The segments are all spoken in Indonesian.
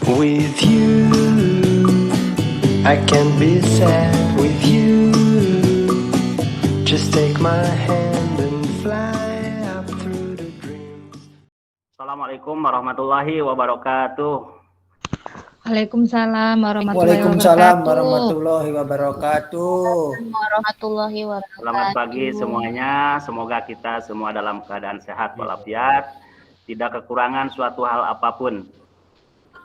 With you, I can be sad with you. Just take my hand and fly up through the dreams. Assalamualaikum warahmatullahi wabarakatuh. Waalaikumsalam warahmatullahi Waalaikumsalam wabarakatuh. warahmatullahi wabarakatuh. Warahmatullahi wabarakatuh. Selamat pagi semuanya. Semoga kita semua dalam keadaan sehat walafiat, tidak kekurangan suatu hal apapun.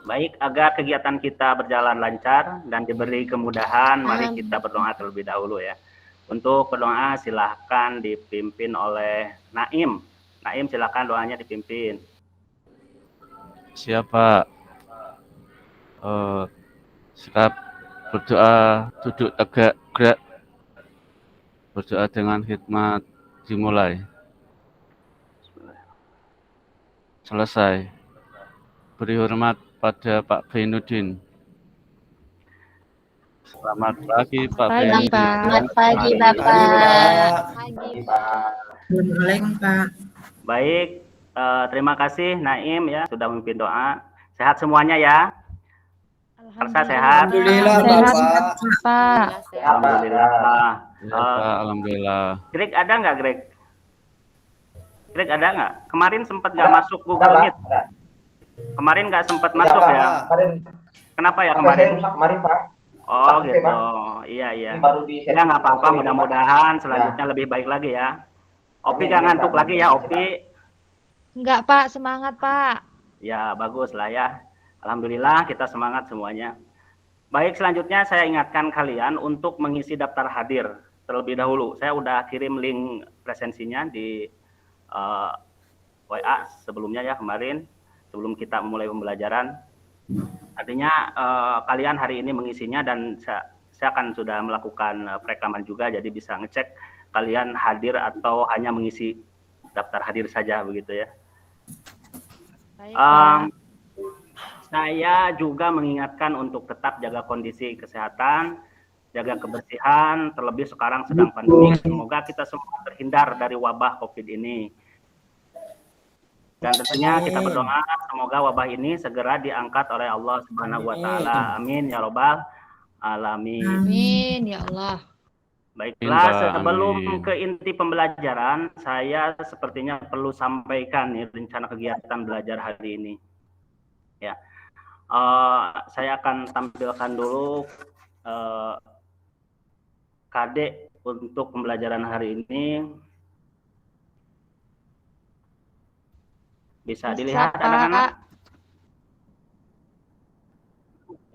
Baik, agar kegiatan kita berjalan lancar dan diberi kemudahan, mari kita berdoa terlebih dahulu ya. Untuk berdoa silahkan dipimpin oleh Naim. Naim silahkan doanya dipimpin. Siapa? Sikap berdoa, duduk tegak, gerak. Berdoa dengan hikmat dimulai. Selesai. Beri hormat pada Pak Bainuddin. Selamat pagi Pak Bainuddin. Selamat pagi Bapak. Assalamualaikum Pak. Baik, terima kasih Naim ya sudah memimpin doa. Sehat semuanya ya. Karsa sehat. Alhamdulillah Bapak. Pak. Alhamdulillah. Ya, Pak, alhamdulillah. Greg ada nggak Greg? Greg ada nggak? Kemarin sempat nggak masuk Google Meet. Kemarin nggak sempat masuk ya. Kenapa ya kemarin? Kemarin Pak. Oh gitu. Iya. Ya nggak apa-apa. Mudah-mudahan selanjutnya lebih baik lagi ya. Opi nggak ngantuk lagi ya Opi. Enggak Pak, semangat Pak. Ya bagus lah ya. Alhamdulillah kita semangat semuanya. Baik, selanjutnya saya ingatkan kalian untuk mengisi daftar hadir terlebih dahulu. Saya udah kirim link presensinya di WA sebelumnya ya kemarin, sebelum kita memulai pembelajaran. Artinya kalian hari ini mengisinya dan saya akan sudah melakukan perekaman juga, jadi bisa ngecek kalian hadir atau hanya mengisi daftar hadir saja begitu ya. Baik, Pak. Saya juga mengingatkan untuk tetap jaga kondisi kesehatan, jaga kebersihan, terlebih sekarang sedang pandemi. Semoga kita semua terhindar dari wabah COVID ini. Dan tentunya kita berdoa semoga wabah ini segera diangkat oleh Allah Subhanahu wa taala. Amin ya robbal alamin. Amin ya Allah. Baiklah, sebelum ke inti pembelajaran, saya sepertinya perlu sampaikan nih rencana kegiatan belajar hari ini. Ya. Saya akan tampilkan dulu KD untuk pembelajaran hari ini. Bisa dilihat anak-anak?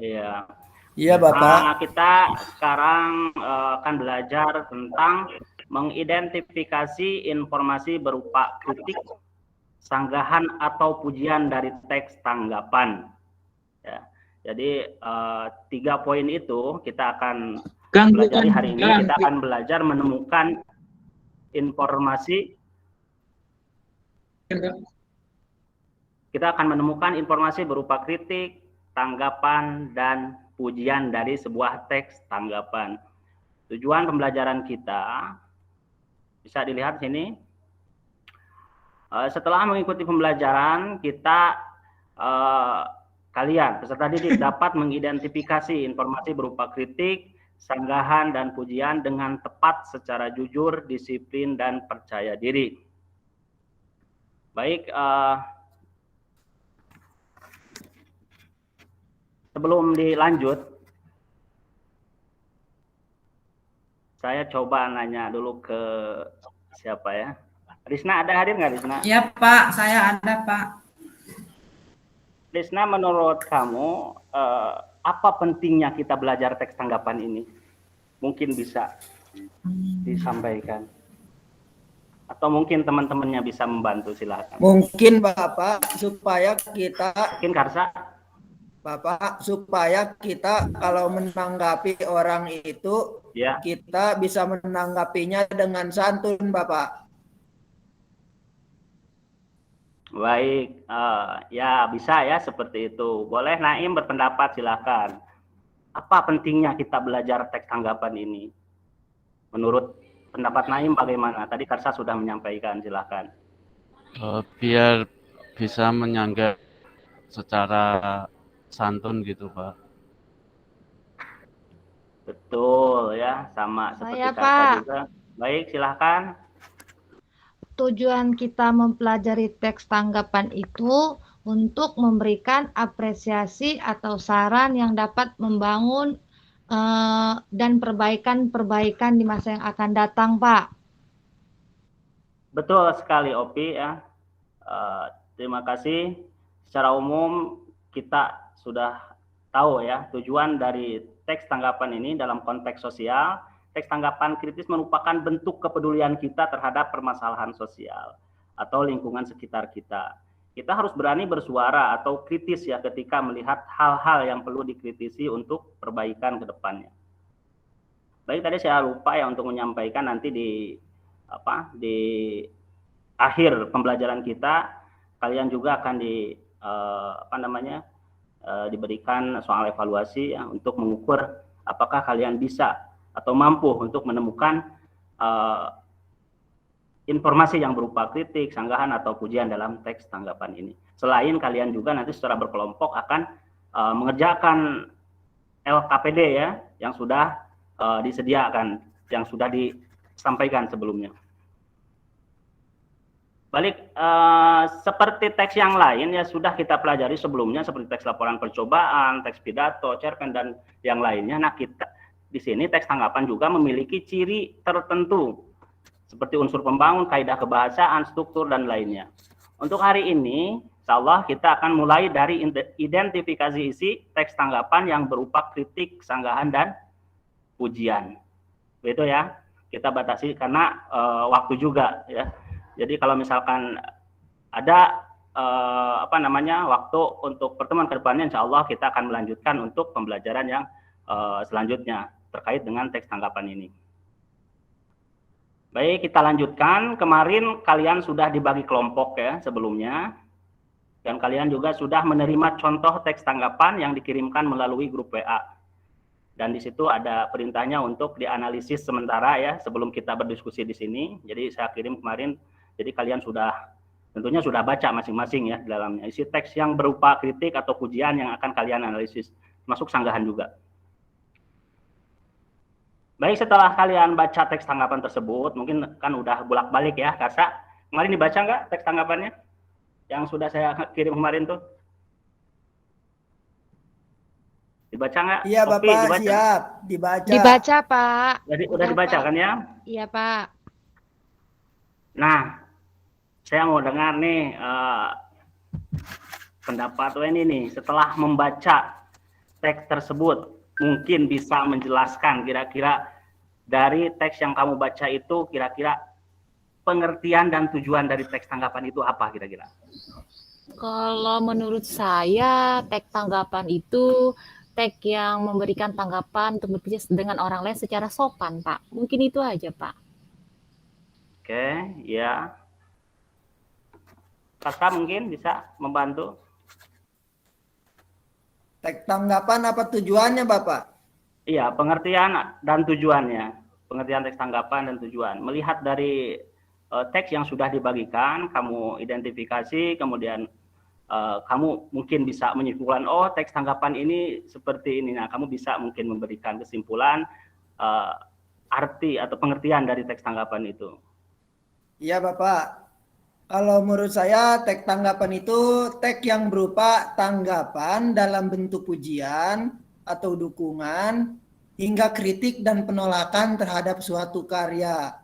Iya. Iya Bapak. Kita sekarang akan belajar tentang mengidentifikasi informasi berupa kritik, sanggahan atau pujian dari teks tanggapan. Ya, jadi 3 poin itu kita akan pelajari hari ini. Kita akan belajar menemukan informasi. Kita akan menemukan informasi berupa kritik, tanggapan, dan pujian dari sebuah teks tanggapan. Tujuan pembelajaran kita bisa dilihat sini. Setelah mengikuti pembelajaran, kalian peserta didik dapat mengidentifikasi informasi berupa kritik, sanggahan, dan pujian dengan tepat secara jujur, disiplin, dan percaya diri. Baik, sebelum dilanjut, saya coba nanya dulu ke siapa ya? Risna ada hadir nggak Risna? Ya Pak, saya ada Pak. Risna, menurut kamu apa pentingnya kita belajar teks tanggapan ini? Mungkin bisa disampaikan. Atau mungkin teman-temannya bisa membantu, silakan. Mungkin Bapak supaya kita Mungkin Karsa? Bapak supaya kita kalau menanggapi orang itu Ya. kita bisa menanggapinya dengan santun Bapak. Baik, ya bisa ya seperti itu. Boleh Naim berpendapat, silakan. Apa pentingnya kita belajar teks tanggapan ini? Menurut pendapat Naim bagaimana? Tadi Karsa sudah menyampaikan, silakan. Biar bisa menyanggah secara santun gitu Pak. Betul ya, sama seperti Saya, Karsa Pak. juga. Baik, silahkan. Tujuan kita mempelajari teks tanggapan itu untuk memberikan apresiasi atau saran yang dapat membangun dan perbaikan-perbaikan di masa yang akan datang, Pak. Betul sekali Opi ya. Terima kasih. Secara umum kita sudah tahu ya tujuan dari teks tanggapan ini dalam konteks sosial. Teks tanggapan kritis merupakan bentuk kepedulian kita terhadap permasalahan sosial atau lingkungan sekitar kita. Kita harus berani bersuara atau kritis ya ketika melihat hal-hal yang perlu dikritisi untuk perbaikan ke depannya. Baik, tadi saya lupa ya untuk menyampaikan nanti di akhir pembelajaran kita kalian juga akan diberikan soal evaluasi ya, untuk mengukur apakah kalian bisa atau mampu untuk menemukan informasi yang berupa kritik, sanggahan atau pujian dalam teks tanggapan ini. Selain kalian juga nanti secara berkelompok akan mengerjakan LKPD ya yang sudah disediakan, yang sudah disampaikan sebelumnya. Balik seperti teks yang lain ya sudah kita pelajari sebelumnya seperti teks laporan percobaan, teks pidato, cerpen dan yang lainnya. Nah, kita di sini teks tanggapan juga memiliki ciri tertentu seperti unsur pembangun, kaidah kebahasaan, struktur dan lainnya. Untuk hari ini, insya Allah kita akan mulai dari identifikasi isi teks tanggapan yang berupa kritik, sanggahan dan pujian. Begitu ya. Kita batasi karena waktu juga ya. Jadi kalau misalkan ada waktu untuk pertemuan ke depannya, insya Allah kita akan melanjutkan untuk pembelajaran yang selanjutnya terkait dengan teks tanggapan ini. Baik, kita lanjutkan. Kemarin kalian sudah dibagi kelompok ya sebelumnya, dan kalian juga sudah menerima contoh teks tanggapan yang dikirimkan melalui grup WA. Dan di situ ada perintahnya untuk dianalisis sementara ya sebelum kita berdiskusi di sini. Jadi saya kirim kemarin. Jadi kalian tentunya sudah baca masing-masing ya di dalamnya. Isi teks yang berupa kritik atau pujian yang akan kalian analisis, termasuk sanggahan juga. Baik, setelah kalian baca teks tanggapan tersebut, mungkin kan udah bolak-balik ya, Karsa. Kemarin dibaca nggak teks tanggapannya? Yang sudah saya kirim kemarin tuh? Dibaca nggak? Iya Oke, Bapak, dibaca. siap. Dibaca. Dibaca, Pak. Jadi udah dibaca Pak. kan ya? Iya, Pak. Nah, saya mau dengar nih pendapat ini nih. Setelah membaca teks tersebut, mungkin bisa menjelaskan kira-kira dari teks yang kamu baca itu kira-kira pengertian dan tujuan dari teks tanggapan itu apa kira-kira? Kalau menurut saya, teks tanggapan itu teks yang memberikan tanggapan untuk berbicara dengan orang lain secara sopan, Pak. Mungkin itu aja, Pak. Oke, ya. Kakak mungkin bisa membantu. Teks tanggapan apa tujuannya Bapak? Iya, pengertian dan tujuannya. Pengertian teks tanggapan dan tujuan. Melihat dari teks yang sudah dibagikan, kamu identifikasi, kemudian kamu mungkin bisa menyimpulkan, oh teks tanggapan ini seperti ini. Nah, kamu bisa mungkin memberikan kesimpulan arti atau pengertian dari teks tanggapan itu. Iya Bapak. Kalau menurut saya teks tanggapan itu teks yang berupa tanggapan dalam bentuk pujian atau dukungan hingga kritik dan penolakan terhadap suatu karya,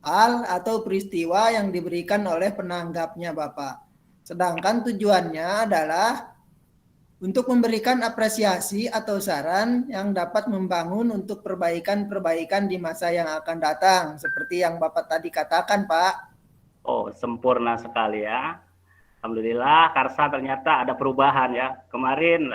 hal atau peristiwa yang diberikan oleh penanggapnya Bapak. Sedangkan tujuannya adalah untuk memberikan apresiasi atau saran yang dapat membangun untuk perbaikan-perbaikan di masa yang akan datang. Seperti yang Bapak tadi katakan Pak. Oh, sempurna sekali ya. Alhamdulillah, Karsa ternyata ada perubahan ya. Kemarin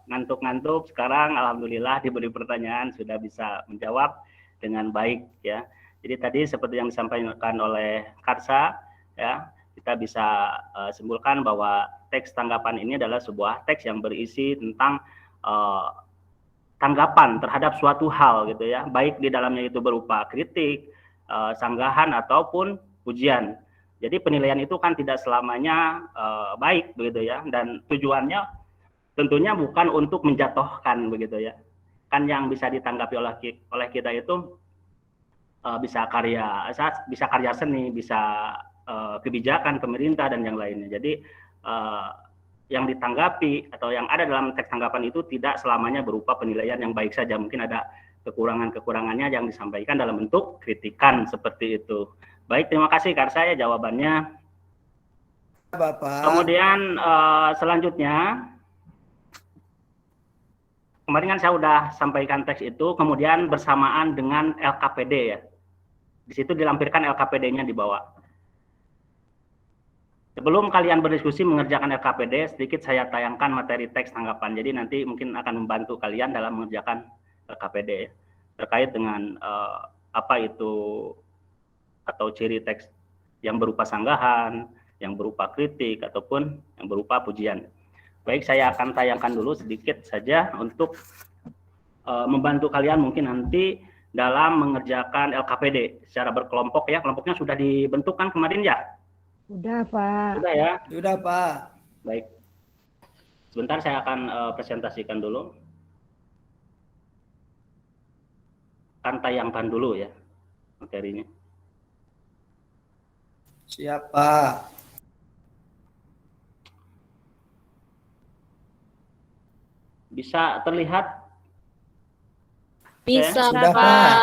ngantuk-ngantuk, sekarang alhamdulillah diberi pertanyaan sudah bisa menjawab dengan baik ya. Jadi tadi seperti yang disampaikan oleh Karsa ya, kita bisa simpulkan bahwa teks tanggapan ini adalah sebuah teks yang berisi tentang tanggapan terhadap suatu hal gitu ya, baik di dalamnya itu berupa kritik, sanggahan ataupun pujian. Jadi penilaian itu kan tidak selamanya baik begitu ya, dan tujuannya tentunya bukan untuk menjatuhkan begitu ya. Kan yang bisa ditanggapi oleh kita itu bisa karya seni, bisa kebijakan pemerintah dan yang lainnya. Jadi yang ditanggapi atau yang ada dalam teks tanggapan itu tidak selamanya berupa penilaian yang baik saja. Mungkin ada kekurangan-kekurangannya yang disampaikan dalam bentuk kritikan seperti itu. Baik, terima kasih Kak saya jawabannya. Bapak. Kemudian selanjutnya, kemarin kan saya sudah sampaikan teks itu, kemudian bersamaan dengan LKPD ya. Di situ dilampirkan LKPD-nya di bawah. Sebelum kalian berdiskusi mengerjakan LKPD, sedikit saya tayangkan materi teks tanggapan. Jadi nanti mungkin akan membantu kalian dalam mengerjakan LKPD terkait dengan apa itu atau ciri teks yang berupa sanggahan, yang berupa kritik, ataupun yang berupa pujian. Baik, saya akan tayangkan dulu sedikit saja untuk membantu kalian mungkin nanti dalam mengerjakan LKPD secara berkelompok ya. Kelompoknya sudah dibentuk kan kemarin ya? Udah, Pak. Sudah ya? Sudah, Pak. Baik. Sebentar saya akan presentasikan dulu. Akan tayangkan dulu ya materinya. Siap, Pak. Bisa terlihat? Bisa, Sudah, Pak.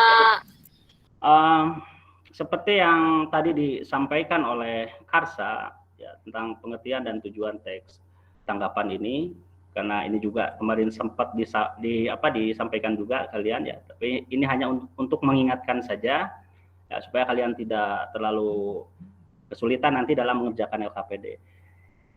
Seperti yang tadi disampaikan oleh Karsa ya, tentang pengertian dan tujuan teks tanggapan ini, karena ini juga kemarin sempat disampaikan juga kalian ya, tapi ini hanya untuk mengingatkan saja ya, supaya kalian tidak terlalu kesulitan nanti dalam mengerjakan LKPD.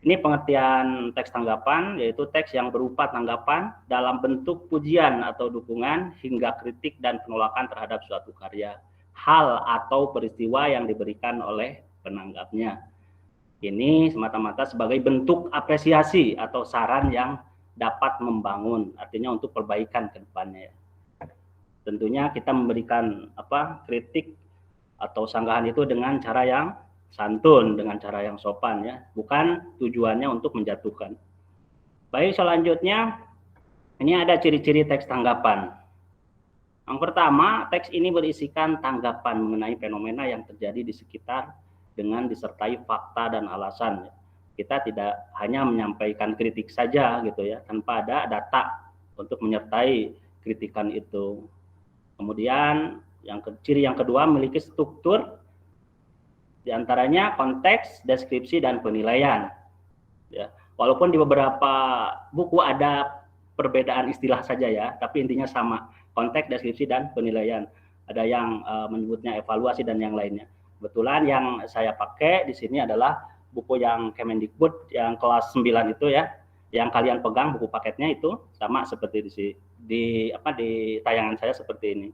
Ini pengertian teks tanggapan, yaitu teks yang berupa tanggapan dalam bentuk pujian atau dukungan hingga kritik dan penolakan terhadap suatu karya, hal atau peristiwa yang diberikan oleh penanggapnya. Ini semata-mata sebagai bentuk apresiasi atau saran yang dapat membangun, artinya untuk perbaikan ke depannya. Tentunya kita memberikan kritik atau sanggahan itu dengan cara yang santun, dengan cara yang sopan ya, bukan tujuannya untuk menjatuhkan. Baik, selanjutnya ini ada ciri-ciri teks tanggapan. Yang pertama, teks ini berisikan tanggapan mengenai fenomena yang terjadi di sekitar dengan disertai fakta dan alasan. Kita tidak hanya menyampaikan kritik saja gitu ya, tanpa ada data untuk menyertai kritikan itu. Kemudian ciri yang kedua, memiliki struktur, diantaranya konteks, deskripsi, dan penilaian. Ya, walaupun di beberapa buku ada perbedaan istilah saja ya, tapi intinya sama, konteks, deskripsi, dan penilaian. Ada yang menyebutnya evaluasi dan yang lainnya. Kebetulan yang saya pakai di sini adalah buku yang Kemendikbud yang kelas 9 itu ya, yang kalian pegang buku paketnya itu sama seperti di tayangan saya seperti ini.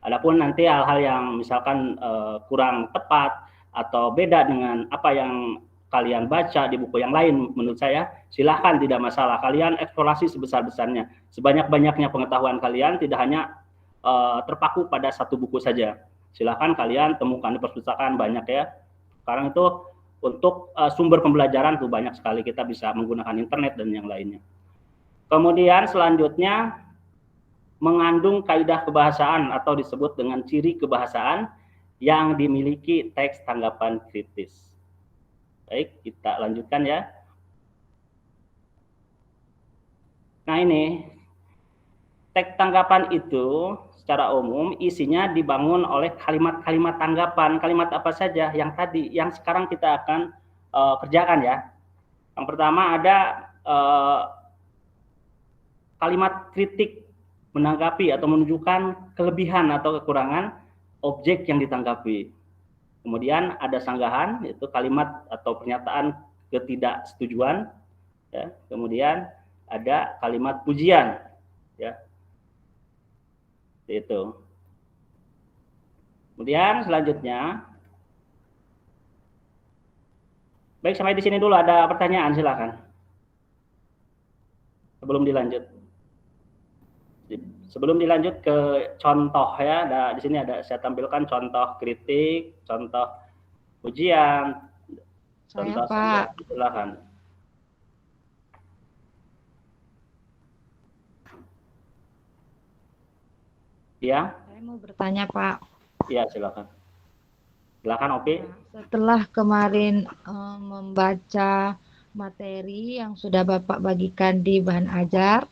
Adapun nanti hal-hal yang misalkan kurang tepat atau beda dengan apa yang kalian baca di buku yang lain, menurut saya silahkan, tidak masalah. Kalian eksplorasi sebesar-besarnya, sebanyak-banyaknya pengetahuan kalian, tidak hanya terpaku pada satu buku saja. Silahkan kalian temukan di perpustakaan banyak ya. Sekarang itu untuk sumber pembelajaran tuh banyak sekali, kita bisa menggunakan internet dan yang lainnya. Kemudian selanjutnya mengandung kaidah kebahasaan atau disebut dengan ciri kebahasaan yang dimiliki teks tanggapan kritis. Baik, kita lanjutkan ya. Nah ini, teks tanggapan itu secara umum isinya dibangun oleh kalimat-kalimat tanggapan. Kalimat apa saja yang tadi, yang sekarang kita akan kerjakan ya. Yang pertama ada kalimat kritik, menanggapi atau menunjukkan kelebihan atau kekurangan objek yang ditanggapi. Kemudian ada sanggahan, yaitu kalimat atau pernyataan ketidaksetujuan. Ya. Kemudian ada kalimat pujian, ya. Itu. Kemudian selanjutnya, baik sampai di sini dulu, ada pertanyaan silakan. Sebelum dilanjut ke contoh ya, di sini saya tampilkan contoh kritik, contoh pujian, contoh Pak. silakan. Ya, Saya mau bertanya, Pak. ya silakan. Silakan Opi. Setelah kemarin membaca materi yang sudah Bapak bagikan di bahan ajar,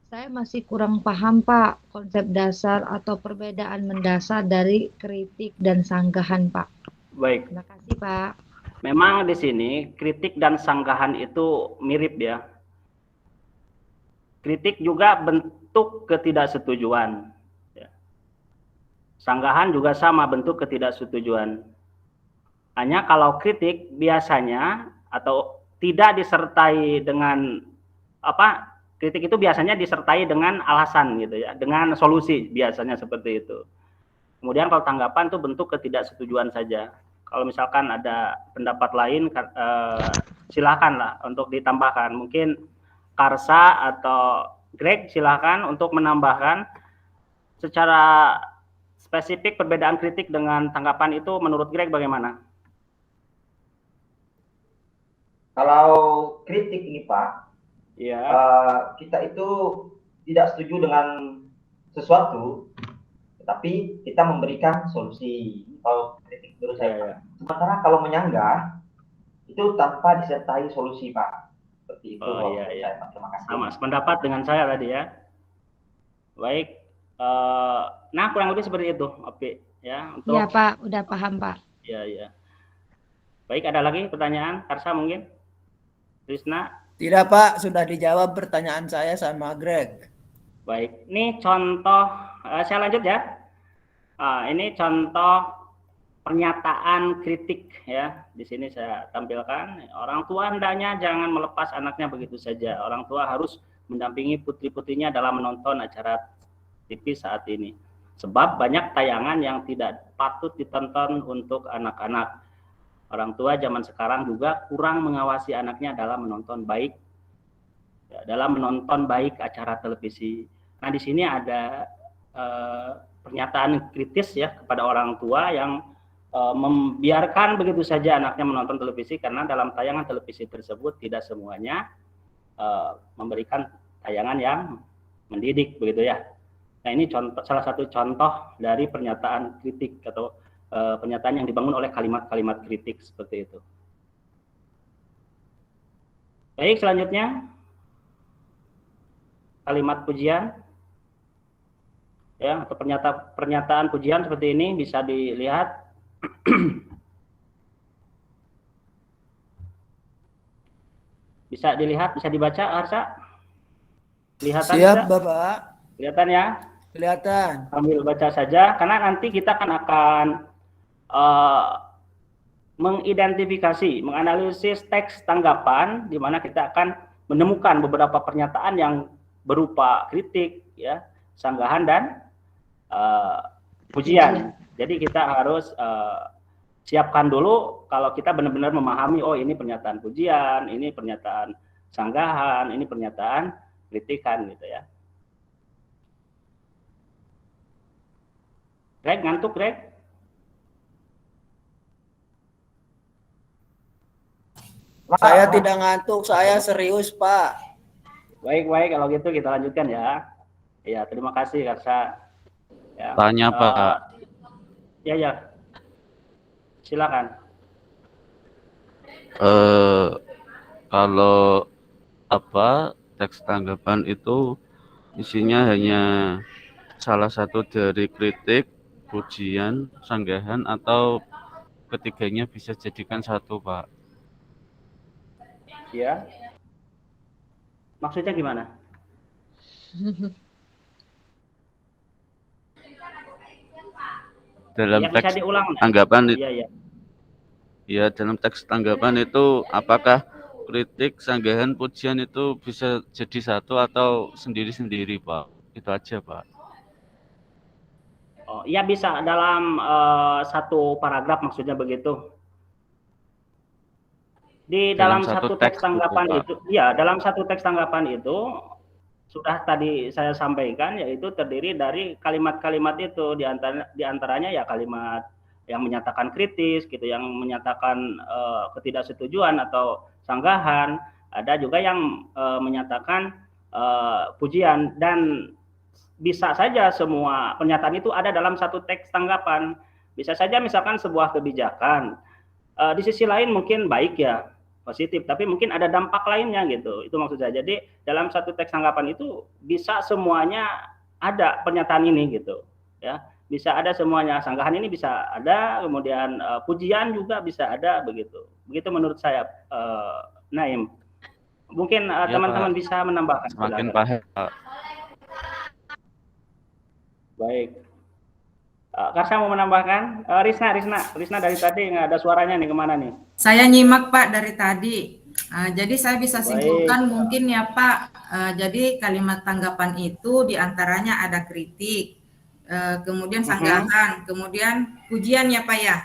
saya masih kurang paham, Pak, konsep dasar atau perbedaan mendasar dari kritik dan sanggahan, Pak. Baik. Terima kasih, Pak. Memang di sini kritik dan sanggahan itu mirip ya. Kritik juga bentuk ketidaksetujuan. Ya. Sanggahan juga sama bentuk ketidaksetujuan. Hanya kalau kritik biasanya atau tidak disertai dengan apa? Kritik itu biasanya disertai dengan alasan gitu ya, dengan solusi biasanya seperti itu. Kemudian kalau tanggapan itu bentuk ketidaksetujuan saja. Kalau misalkan ada pendapat lain, silakanlah untuk ditambahkan. Mungkin Karsa atau Greg silakan untuk menambahkan secara spesifik perbedaan kritik dengan tanggapan itu menurut Greg bagaimana? Kalau kritik ini Pak, ya. Kita itu tidak setuju dengan sesuatu, tetapi kita memberikan solusi. Kalau kritik menurut saya, sementara kalau menyanggah itu tanpa disertai solusi Pak. Seperti itu. Iya. Terima kasih. Sama sependapat dengan saya tadi ya. Baik. Nah kurang lebih seperti itu, Opi. Ya. Untuk... Ya Pak, udah paham Pak. Iya. Baik, ada lagi pertanyaan? Karsa mungkin? Krisna? Tidak Pak, sudah dijawab pertanyaan saya sama Greg. Baik, ini contoh, saya lanjut ya. Ini contoh pernyataan kritik ya. Di sini saya tampilkan. Orang tua hendaknya jangan melepas anaknya begitu saja. Orang tua harus mendampingi putri-putrinya dalam menonton acara TV saat ini. Sebab banyak tayangan yang tidak patut ditonton untuk anak-anak. Orang tua zaman sekarang juga kurang mengawasi anaknya dalam menonton baik acara televisi. Nah, di sini ada pernyataan kritis ya kepada orang tua yang membiarkan begitu saja anaknya menonton televisi karena dalam tayangan televisi tersebut tidak semuanya memberikan tayangan yang mendidik begitu ya. Nah, ini salah satu contoh dari pernyataan kritik atau pernyataan yang dibangun oleh kalimat-kalimat kritik seperti itu. Baik, selanjutnya kalimat pujian ya, atau pernyataan pujian seperti ini bisa dilihat. Bisa dilihat, bisa dibaca, Arsa? Kelihatan? Siap, bisa? Bapak. Kelihatan ya? Kelihatan. Sambil baca saja, karena nanti kita akan mengidentifikasi, menganalisis teks tanggapan, di mana kita akan menemukan beberapa pernyataan yang berupa kritik, ya, sanggahan dan pujian. Jadi kita harus siapkan dulu kalau kita benar-benar memahami, oh ini pernyataan pujian, ini pernyataan sanggahan, ini pernyataan kritikan gitu ya. Greg, ngantuk Greg? Saya tidak ngantuk, saya serius Pak. Baik, kalau gitu kita lanjutkan ya. Ya, terima kasih Karsa. Ya. Tanya Pak. Ya. Silakan. Kalau teks tanggapan itu isinya hanya salah satu dari kritik, pujian, sanggahan, atau ketiganya bisa jadikan satu Pak? Ya. Maksudnya gimana? Dalam ya, teks diulang, tanggapan itu. Iya. Ya, dalam teks tanggapan itu apakah kritik, sanggahan, pujian itu bisa jadi satu atau sendiri-sendiri, Pak? Itu aja, Pak. Oh, iya bisa dalam satu paragraf maksudnya begitu. Di dalam satu teks tanggapan itu, ya, dalam satu teks tanggapan itu sudah tadi saya sampaikan, yaitu terdiri dari kalimat-kalimat itu, di antaranya ya kalimat yang menyatakan kritis gitu, yang menyatakan ketidaksetujuan atau sanggahan, ada juga yang menyatakan pujian, dan bisa saja semua pernyataan itu ada dalam satu teks tanggapan. Bisa saja misalkan sebuah kebijakan, di sisi lain mungkin baik ya, positif, tapi mungkin ada dampak lainnya gitu. Itu maksud saya. Jadi dalam satu teks tanggapan itu bisa semuanya ada pernyataan ini gitu, ya. Bisa ada semuanya, sanggahan ini bisa ada, kemudian pujian juga bisa ada begitu. Begitu menurut saya, Naim. Mungkin Iya, teman-teman Pak. bisa menambahkan. Semakin Silakan. paham, Pak. Baik. Karsa mau menambahkan? Risna dari tadi nggak ada suaranya nih, kemana nih? Saya nyimak Pak dari tadi. Jadi saya bisa Baik. simpulkan mungkin ya Pak. Jadi kalimat tanggapan itu diantaranya ada kritik, kemudian sanggahan, kemudian pujian ya Pak ya.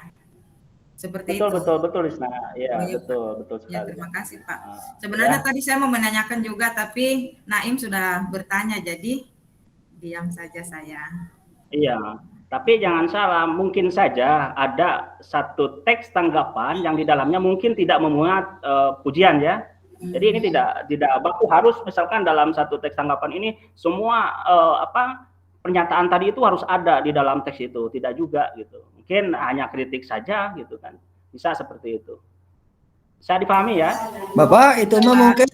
Seperti itu. Betul Risna. Iya, Oh, iya, betul Ya, sekali. terima kasih Pak. Sebenarnya Ya. tadi saya mau menanyakan juga, tapi Naim sudah bertanya, jadi diam saja saya. Iya, tapi jangan salah, mungkin saja ada satu teks tanggapan yang di dalamnya mungkin tidak memuat pujian ya. Jadi ini tidak baku harus misalkan dalam satu teks tanggapan ini semua pernyataan tadi itu harus ada di dalam teks itu, tidak juga gitu. Mungkin hanya kritik saja gitu kan. Bisa seperti itu. Bisa dipahami ya? Bapak, itu mah mungkin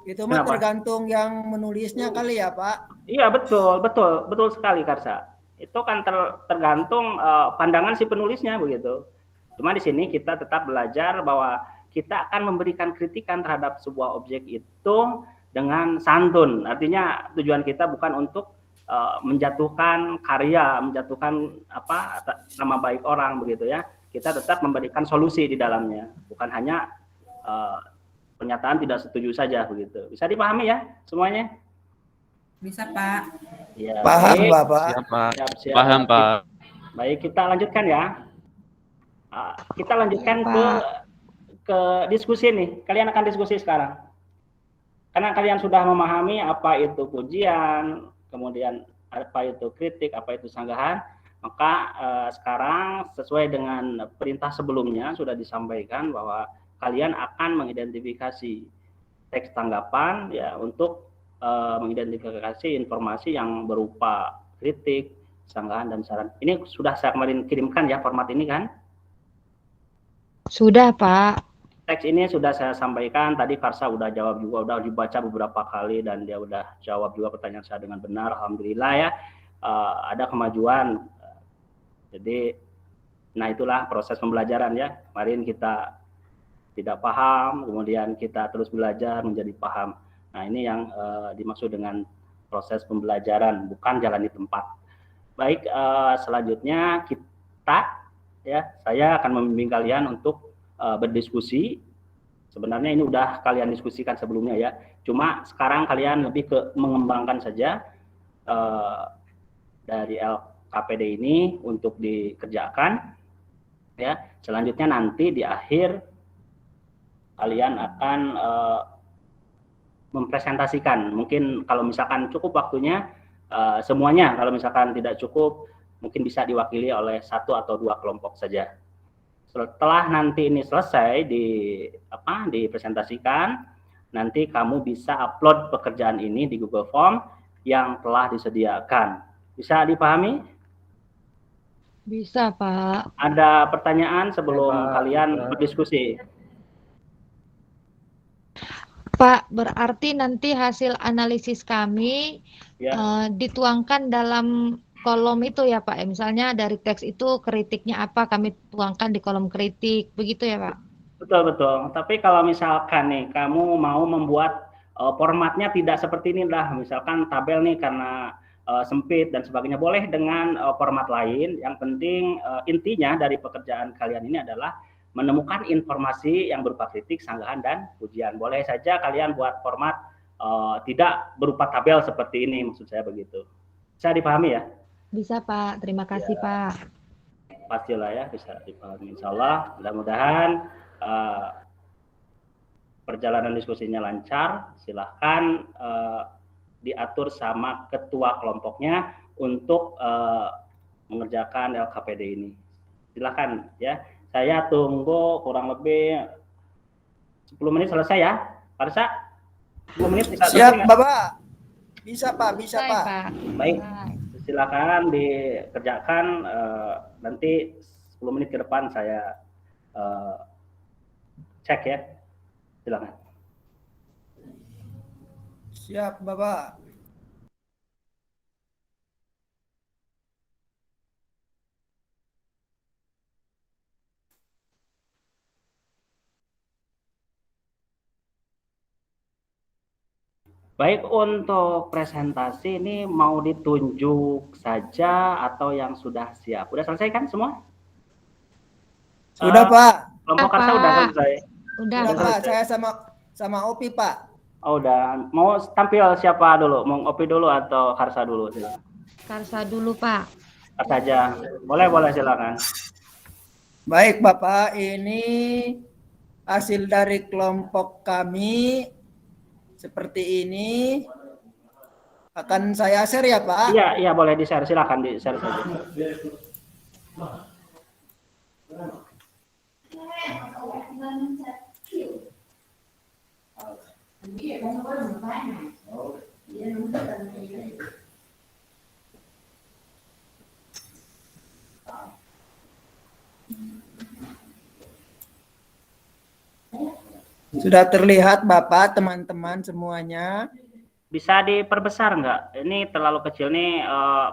Kenapa? tergantung yang menulisnya kali ya, Pak. Iya, betul sekali Karsa. Itu kan tergantung pandangan si penulisnya begitu. Cuma di sini kita tetap belajar bahwa kita akan memberikan kritikan terhadap sebuah objek itu dengan santun. Artinya tujuan kita bukan untuk menjatuhkan karya, menjatuhkan nama baik orang begitu ya. Kita tetap memberikan solusi di dalamnya, bukan hanya pernyataan tidak setuju saja begitu. Bisa dipahami ya semuanya? Bisa Pak. Ya, Paham, baik. Bapak. Siap, Pak. Siap. Paham, Pak. Baik, kita lanjutkan ya. Kita lanjutkan ke diskusi nih. Kalian akan diskusi sekarang. Karena kalian sudah memahami apa itu pujian, kemudian apa itu kritik, apa itu sanggahan, maka sekarang sesuai dengan perintah sebelumnya sudah disampaikan bahwa kalian akan mengidentifikasi teks tanggapan ya untuk mengidentifikasi informasi yang berupa kritik, sanggahan dan saran. Ini sudah saya kemarin kirimkan ya format ini kan? Sudah, Pak. Teks ini sudah saya sampaikan, tadi Karsa udah jawab juga, udah dibaca beberapa kali dan dia udah jawab juga pertanyaan saya dengan benar, alhamdulillah ya. Ada kemajuan. Jadi, nah itulah proses pembelajaran ya. Kemarin kita tidak paham, kemudian kita terus belajar menjadi paham. Nah ini yang dimaksud dengan proses pembelajaran, bukan jalan di tempat. Baik, selanjutnya saya akan membimbing kalian untuk berdiskusi. Sebenarnya ini udah kalian diskusikan sebelumnya ya. Cuma sekarang kalian lebih ke mengembangkan saja dari LKPD ini untuk dikerjakan. Ya, selanjutnya nanti di akhir kalian akan mempresentasikan. Mungkin kalau misalkan cukup waktunya semuanya, kalau misalkan tidak cukup mungkin bisa diwakili oleh 1 atau 2 kelompok saja. Setelah nanti ini selesai dipresentasikan, nanti kamu bisa upload pekerjaan ini di Google Form yang telah disediakan. Bisa dipahami? Bisa, Pak. Ada pertanyaan sebelum kalian berdiskusi? Pak, berarti nanti hasil analisis kami Ya. dituangkan dalam kolom itu ya Pak. Misalnya dari teks itu kritiknya apa, kami tuangkan di kolom kritik, begitu ya Pak? Betul. Tapi kalau misalkan nih kamu mau membuat formatnya tidak seperti ini lah, misalkan tabel nih karena sempit dan sebagainya, boleh dengan format lain. Yang penting intinya dari pekerjaan kalian ini adalah menemukan informasi yang berupa kritik, sanggahan, dan pujian. Boleh saja kalian buat format tidak berupa tabel seperti ini, maksud saya begitu. Bisa dipahami ya? Bisa Pak, terima kasih Ya. Pak. Pastilah ya, bisa dipahami. Insya Allah, mudah-mudahan perjalanan diskusinya lancar. Silahkan diatur sama ketua kelompoknya untuk mengerjakan LKPD ini. Silahkan ya. Saya tunggu kurang lebih 10 menit selesai ya. Parsa, 10 menit bisa Siap, selesai. Bapak. Bisa Pak, bisa Selesai, Pak. Pak. Baik, Selesai. silakan dikerjakan. Nanti 10 menit ke depan saya cek ya. Silakan. Siap Bapak. Baik, untuk presentasi ini mau ditunjuk saja atau yang sudah siap? Udah selesai kan semua? Sudah Pak. Kelompok Karsa udah Pak. selesai. Udah, Sudah Pak. Pak, saya sama Opi Pak. Oh, udah. Mau tampil siapa dulu? Mau Opi dulu atau Karsa dulu? Silakan. Karsa dulu, Pak. Karsa aja. Boleh, silakan. Baik Bapak, ini hasil dari kelompok kami seperti ini. Akan saya share ya Pak? Iya, boleh di-share. Silakan di-share saja. Sudah terlihat Bapak, teman-teman semuanya. Bisa diperbesar nggak? Ini terlalu kecil nih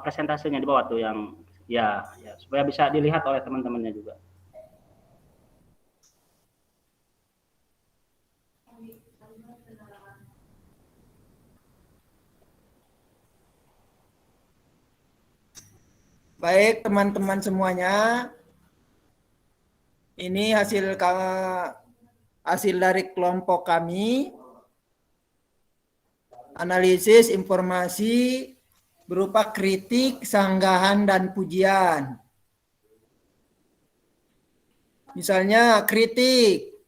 presentasinya di bawah tuh yang ya supaya bisa dilihat oleh teman-temannya juga. Baik teman-teman semuanya, ini hasil dari kelompok kami, analisis informasi berupa kritik, sanggahan, dan pujian. Misalnya kritik,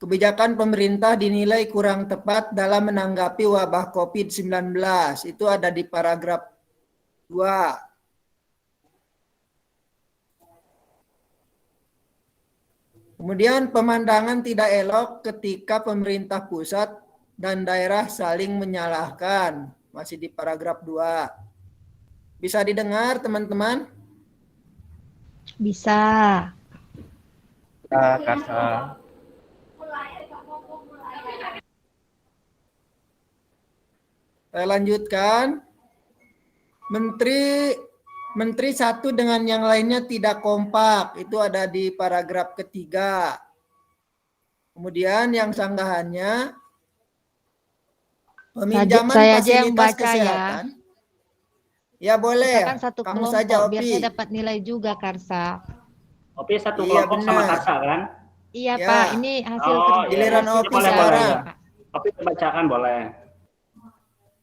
kebijakan pemerintah dinilai kurang tepat dalam menanggapi wabah COVID-19. Itu ada di paragraf 2. Kemudian pemandangan tidak elok ketika pemerintah pusat dan daerah saling menyalahkan. Masih di paragraf 2. Bisa didengar teman-teman? Bisa. Karsa. Saya lanjutkan. Menteri satu dengan yang lainnya tidak kompak. Itu ada di paragraf ketiga. Kemudian yang sanggahannya, peminjaman Saya aja yang fasilitas baca kesehatan. Ya boleh. Kita kan satu Kamu kelompok, saja biar Opi. saya dapat nilai juga, Karsa. Opi satu Iya, kelompok sama benar. Karsa kan? Iya, Ya. Pak. Ini hasil kerja. Giliran Opi boleh, sekarang. Pak. Opi bacakan boleh.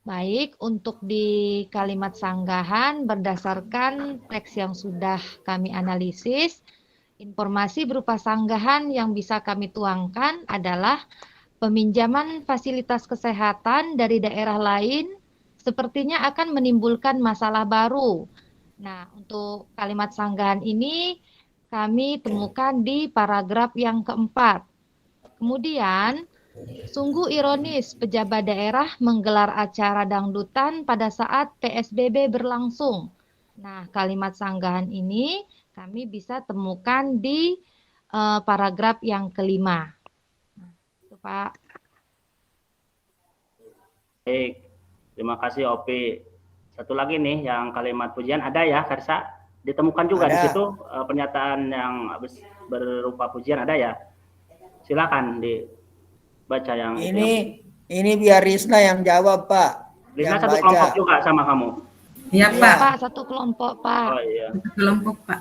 Baik, untuk di kalimat sanggahan berdasarkan teks yang sudah kami analisis, informasi berupa sanggahan yang bisa kami tuangkan adalah peminjaman fasilitas kesehatan dari daerah lain sepertinya akan menimbulkan masalah baru. Nah, untuk kalimat sanggahan ini kami temukan di paragraf yang keempat. Kemudian, sungguh ironis pejabat daerah menggelar acara dangdutan pada saat PSBB berlangsung. Nah, kalimat sanggahan ini kami bisa temukan di paragraf yang kelima. Nah, itu Pak. Baik, terima kasih Opi. Satu lagi nih yang kalimat pujian ada ya, Karsa? Ditemukan juga Ada. di situ pernyataan yang berupa pujian ada ya? Silakan dibaca yang Ini biar Risna yang jawab, Pak. Risna Yang satu baca. kelompok juga sama kamu. Iya Iya. Pak, Pak, satu kelompok, Pak. Oh iya. kelompok Pak.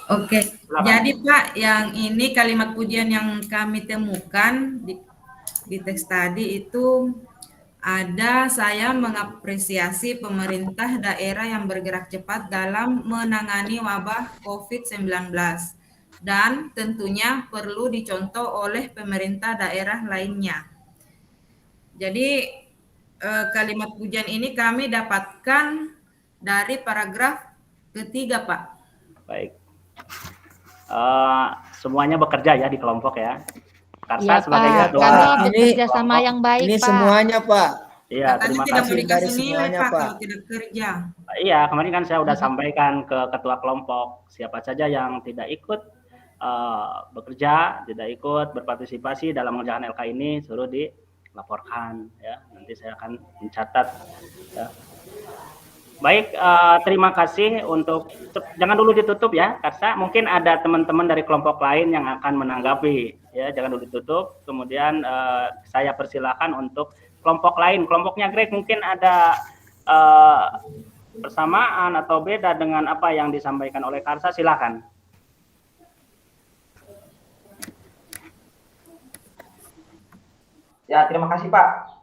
Oke, Silakan. jadi Pak, yang ini kalimat pujian yang kami temukan di teks tadi itu ada saya mengapresiasi pemerintah daerah yang bergerak cepat dalam menangani wabah COVID-19 dan tentunya perlu dicontoh oleh pemerintah daerah lainnya. Jadi kalimat pujian ini kami dapatkan dari paragraf ketiga, Pak. Baik. Semuanya bekerja ya di kelompok ya. Karsa Iya, sebagai Pak. ketua. Kami Ini- bekerja sama yang baik, Ini Pak. semuanya, Pak. Iya, Katanya terima tidak mau kasih. dikasih Dari nilai semuanya, Pak Pak. kalau tidak kerja. Iya, kemarin kan saya udah sampaikan ke ketua kelompok, siapa saja yang tidak ikut bekerja, tidak ikut berpartisipasi dalam mengerjakan LK ini, suruh dilaporkan ya. Nanti saya akan mencatat ya. Baik, terima kasih untuk, jangan dulu ditutup ya, Karsa. Mungkin ada teman-teman dari kelompok lain yang akan menanggapi, ya. Jangan dulu ditutup. Kemudian saya persilakan untuk kelompok lain. Kelompoknya Greg mungkin ada persamaan atau beda dengan apa yang disampaikan oleh Karsa. Silakan. Ya, terima kasih Pak.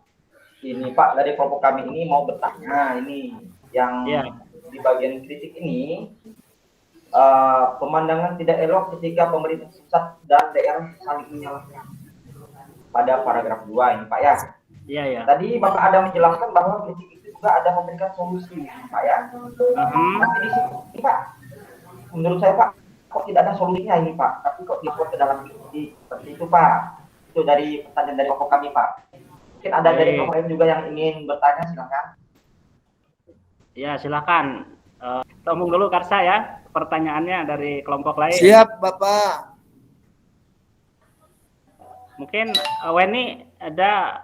Ini Pak dari kelompok kami ini mau bertanya ini yang di bagian kritik ini pemandangan tidak elok ketika pemerintah pusat dan daerah saling menyalahkan pada paragraf 2 ini Pak ya. Iya ya. Tadi Bapak ada menjelaskan bahwa kritik itu juga ada memberikan solusi Pak ya. Tapi di sini Pak, menurut saya Pak kok tidak ada solusinya ini Pak, tapi kok dibuat ke dalam kritik seperti itu Pak. Itu dari pertanyaan dari kelompok kami Pak. Mungkin ada dari kelompok lain juga yang ingin bertanya, silakan. Ya, silakan. Tunggu dulu Karsa ya, pertanyaannya dari kelompok lain. Siap, Bapak. Mungkin Weni ada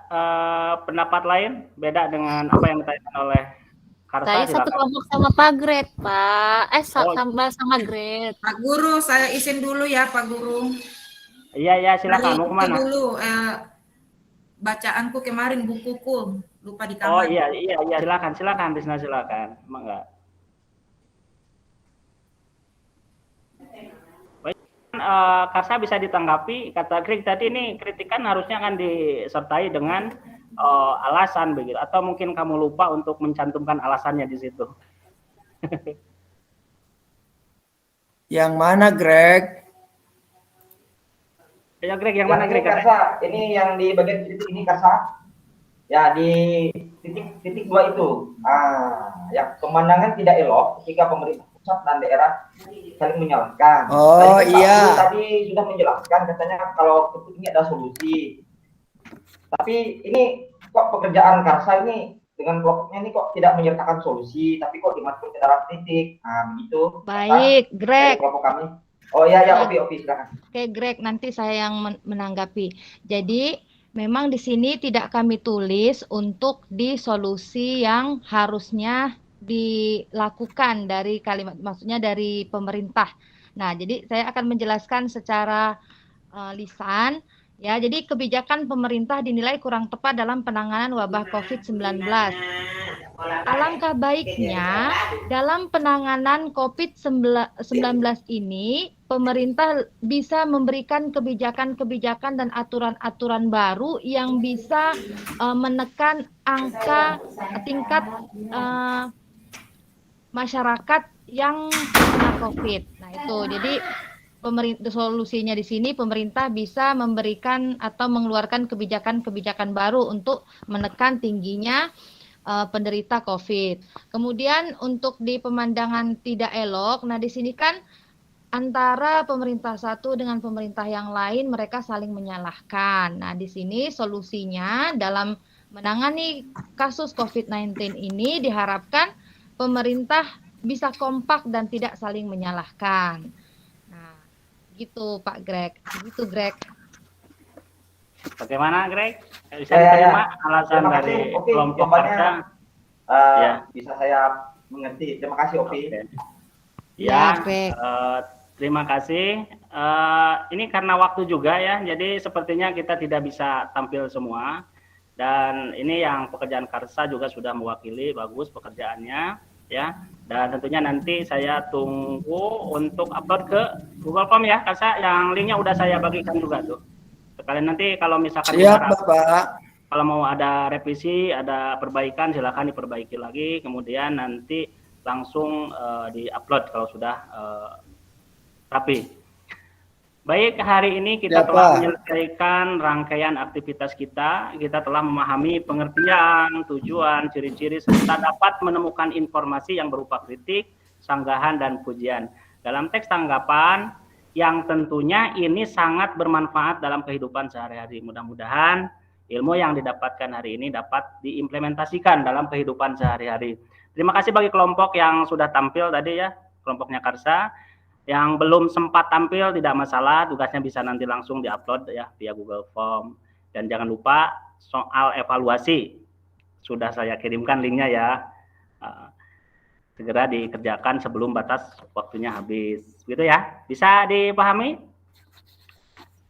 pendapat lain beda dengan apa yang ditanyakan oleh Karsa. Saya satu kelompok sama Pak Greg, Pak. Sama Greg. Pak Guru, saya izin dulu ya Pak Guru. Iya, silakan. Mau kemana? Dulu, bacaanku kemarin, bukuku lupa di kamar. Oh iya, silakan Tisna, silakan. Enggak. Baik, Karsa bisa ditanggapi, kata Greg tadi ini kritikan harusnya kan disertai dengan alasan begitu, atau mungkin kamu lupa untuk mencantumkan alasannya di situ. Yang mana, Greg? Ya Greg, yang mana Greg? Karsa, ini yang di bagian titik ini Karsa. Ya di titik 2 itu. Ya pemandangan tidak elok ketika pemerintah pusat dan daerah saling menyalahkan. Oh iya. Tadi sudah menjelaskan katanya kalau ini ada solusi. Tapi ini kok pekerjaan Karsa ini dengan kelompoknya ini kok tidak menyertakan solusi, tapi kok dimasukkan ke dalam titik. Begitu. Baik, Greg. Kelompok kami. Oh iya, Opi, silakan. Oke, Greg, nanti saya yang menanggapi. Jadi, memang di sini tidak kami tulis untuk di solusi yang harusnya dilakukan dari kalimat, maksudnya dari pemerintah. Nah, jadi saya akan menjelaskan secara lisan. Ya, jadi kebijakan pemerintah dinilai kurang tepat dalam penanganan wabah COVID-19. Alangkah baiknya dalam penanganan COVID-19 ini, pemerintah bisa memberikan kebijakan-kebijakan dan aturan-aturan baru yang bisa menekan angka tingkat masyarakat yang kena COVID. Nah itu, jadi pemerintah solusinya di sini pemerintah bisa memberikan atau mengeluarkan kebijakan-kebijakan baru untuk menekan tingginya penderita COVID. Kemudian untuk di pemandangan tidak elok, nah di sini kan antara pemerintah satu dengan pemerintah yang lain mereka saling menyalahkan. Nah di sini solusinya dalam menangani kasus COVID-19 ini diharapkan pemerintah bisa kompak dan tidak saling menyalahkan. Nah, gitu Pak Greg. Gitu Greg. Bagaimana Greg? Bisa diterima alasan dari kelompok Karsa? Bisa saya mengerti. Terima kasih Opi. Ya, terima kasih. Ini karena waktu juga ya, jadi sepertinya kita tidak bisa tampil semua. Dan ini yang pekerjaan Karsa juga sudah mewakili, bagus pekerjaannya, ya. Dan tentunya nanti saya tunggu untuk upload ke Google Form ya, Karsa. Yang linknya udah saya bagikan juga tuh. Sekalian nanti kalau misalkan Bapak. Kalau mau ada revisi, ada perbaikan, silakan diperbaiki lagi. Kemudian nanti langsung di-upload kalau sudah rapi. Baik, hari ini kita telah menyelesaikan rangkaian aktivitas kita. Kita telah memahami pengertian, tujuan, ciri-ciri, serta dapat menemukan informasi yang berupa kritik, sanggahan, dan pujian. Dalam teks tanggapan, yang tentunya ini sangat bermanfaat dalam kehidupan sehari-hari. Mudah-mudahan ilmu yang didapatkan hari ini dapat diimplementasikan dalam kehidupan sehari-hari. Terima kasih bagi kelompok yang sudah tampil tadi ya, kelompoknya Karsa. Yang belum sempat tampil tidak masalah, tugasnya bisa nanti langsung diupload ya via Google Form. Dan jangan lupa soal evaluasi, sudah saya kirimkan linknya ya. Segera dikerjakan sebelum batas waktunya habis. Gitu ya, bisa dipahami?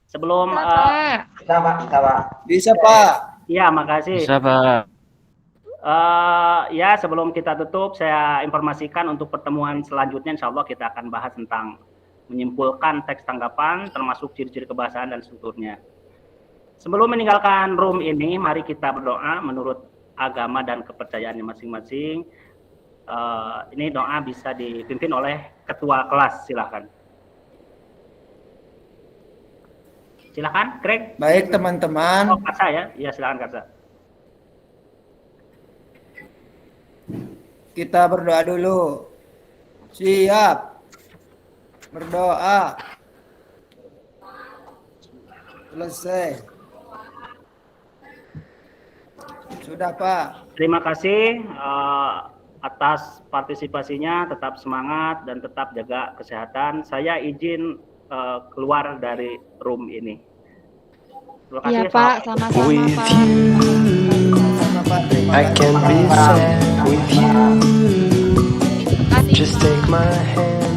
Sebelum Bisa Pak. Bisa Pak. ya, makasih. Bisa, Pak. Ya, sebelum kita tutup, saya informasikan untuk pertemuan selanjutnya, insya Allah kita akan bahas tentang menyimpulkan teks tanggapan, termasuk ciri-ciri kebahasaan dan strukturnya. Sebelum meninggalkan room ini, mari kita berdoa menurut agama dan kepercayaannya masing-masing. Ini doa bisa dipimpin oleh ketua kelas, silakan. Silakan, Greg. Baik teman-teman. Oh, Karsa ya? Iya, silakan Karsa. Kita berdoa dulu. Siap. Berdoa. Selesai. Sudah Pak. Terima kasih atas partisipasinya, tetap semangat dan tetap jaga kesehatan. Saya izin keluar dari room ini. Terima kasih. Iya Pak, sama-sama With Pak. Sama Pak. Terima I kasih. can be sad with you. Terima kasih, Just Pak. take my hand